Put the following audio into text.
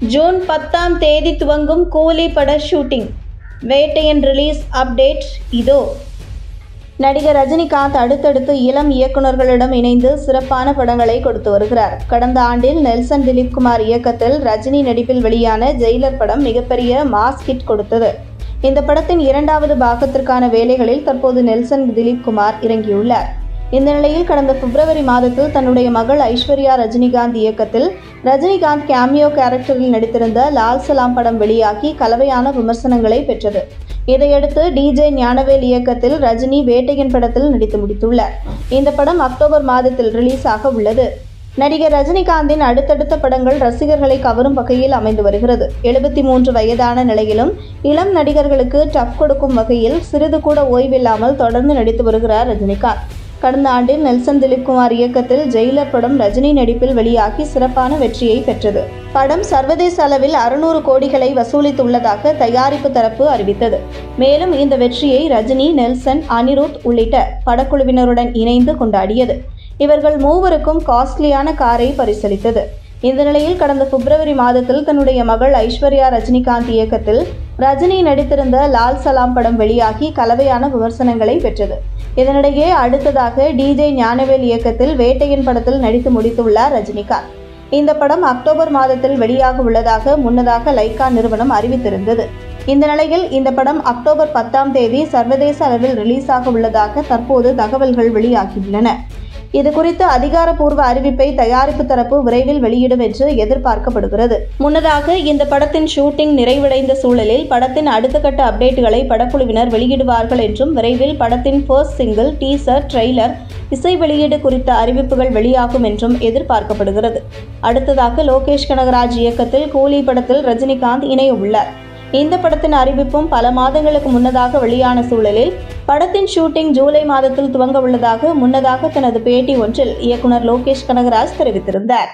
June 10ஆம் தேதி துவங்கும் கூலி பட ஷூட்டிங். வேட்டையன் ரிலீஸ் அப்டேட் இதோ. நடிகர் ரஜினிகாந்த் அடுத்தடுத்து இளம் இயக்குநர்களிடம் இணைந்து சிறப்பான படங்களை கொடுத்து வருகிறார். கடந்த ஆண்டில் நெல்சன் திலீப்குமார் இயக்கத்தில் ரஜினி நடிப்பில் வெளியான ஜெயிலர் படம் மிகப்பெரிய மாஸ் ஹிட் கொடுத்தது. இந்த படத்தின் 2வது பாகத்திற்கான வேலைகளில் தற்போது நெல்சன் திலீப்குமார் இறங்கியுள்ளார். இந்த நிலையில் கடந்த பிப்ரவரி மாதத்தில் தன்னுடைய மகள் ஐஸ்வர்யா ரஜினிகாந்த் இயக்கத்தில் ரஜினிகாந்த் கேமியோ கேரக்டரில் நடித்திருந்த லால் சலாம் படம் வெளியாகி கலவையான விமர்சனங்களை பெற்றது. இதையடுத்து டிஜே ஞானவேல் இயக்கத்தில் ரஜினி வேட்டையன் படத்தில் நடித்து முடித்துள்ளார். இந்த படம் அக்டோபர் மாதத்தில் ரிலீஸ் ஆக உள்ளது. நடிகர் ரஜினிகாந்தின் அடுத்தடுத்த படங்கள் ரசிகர்களை கவரும் வகையில் அமைந்து வருகிறது. 73 வயதான நிலையிலும் இளம் நடிகர்களுக்கு டஃப் கொடுக்கும் வகையில் சிறிது கூட ஓய்வில்லாமல் தொடர்ந்து நடித்து வருகிறார் ரஜினிகாந்த். கடந்த ஆண்டில் நெல்சன் திலீப்குமார் இயக்கத்தில் ஜெயிலர் படம் ரஜினி நடிப்பில் வெளியாகி சிறப்பான வெற்றியை பெற்றது. படம் சர்வதேச அளவில் 600 கோடிகளை வசூலித்துள்ளதாக தயாரிப்பு தரப்பு அறிவித்தது. மேலும் இந்த வெற்றியை ரஜினி, நெல்சன், அனிருத் உள்ளிட்ட படக்குழுவினருடன் இணைந்து கொண்டாடியது. இவர்கள் மூவருக்கும் காஸ்ட்லியான காரை பரிசளித்தது. இந்த நிலையில் கடந்த பிப்ரவரி மாதத்தில் தன்னுடைய மகள் ஐஸ்வர்யா ரஜினிகாந்த் இயக்கத்தில் ரஜினி நடித்திருந்த லால் சலாம் படம் வெளியாகி கலவையான விமர்சனங்களை பெற்றது. இதனிடையே அடுத்ததாக டிஜே ஞானவேல் இயக்கத்தில் வேட்டையன் படத்தில் நடித்து முடித்துள்ளார் ரஜினிகாந்த். இந்த படம் அக்டோபர் மாதத்தில் வெளியாக உள்ளதாக முன்னதாக லைகா நிறுவனம் அறிவித்திருந்தது. இந்த நிலையில் இந்த படம் அக்டோபர் 10ஆம் தேதி சர்வதேச அளவில் ரிலீஸ் ஆக உள்ளதாக தற்போது தகவல்கள் வெளியாகியுள்ளன. இது குறித்து அதிகாரப்பூர்வ அறிவிப்பை தயாரிப்பு தரப்பு விரைவில் வெளியிடும் என்று எதிர்பார்க்கப்படுகிறது. முன்னதாக இந்த படத்தின் ஷூட்டிங் நிறைவடைந்த சூழலில் படத்தின் அடுத்த கட்ட அப்டேட்டுகளை படக்குழுவினர் வெளியிடுவார்கள் என்றும் விரைவில் படத்தின் ஃபர்ஸ்ட் சிங்கிள், டீசர், ட்ரெய்லர், இசை வெளியீடு குறித்த அறிவிப்புகள் வெளியாகும் என்றும் எதிர்பார்க்கப்படுகிறது. அடுத்ததாக லோகேஷ் கனகராஜ் இயக்கத்தில் கூலி படத்தில் ரஜினிகாந்த் இணைய உள்ளார். இந்த படத்தின் அறிவிப்பும் பல மாதங்களுக்கு முன்னதாக வெளியான சூழலில் படத்தின் ஷூட்டிங் ஜூலை மாதத்தில் துவங்க உள்ளதாக முன்னதாக தனது பேட்டி ஒன்றில் இயக்குனர் லோகேஷ் கனகராஜ் தெரிவித்திருந்தார்.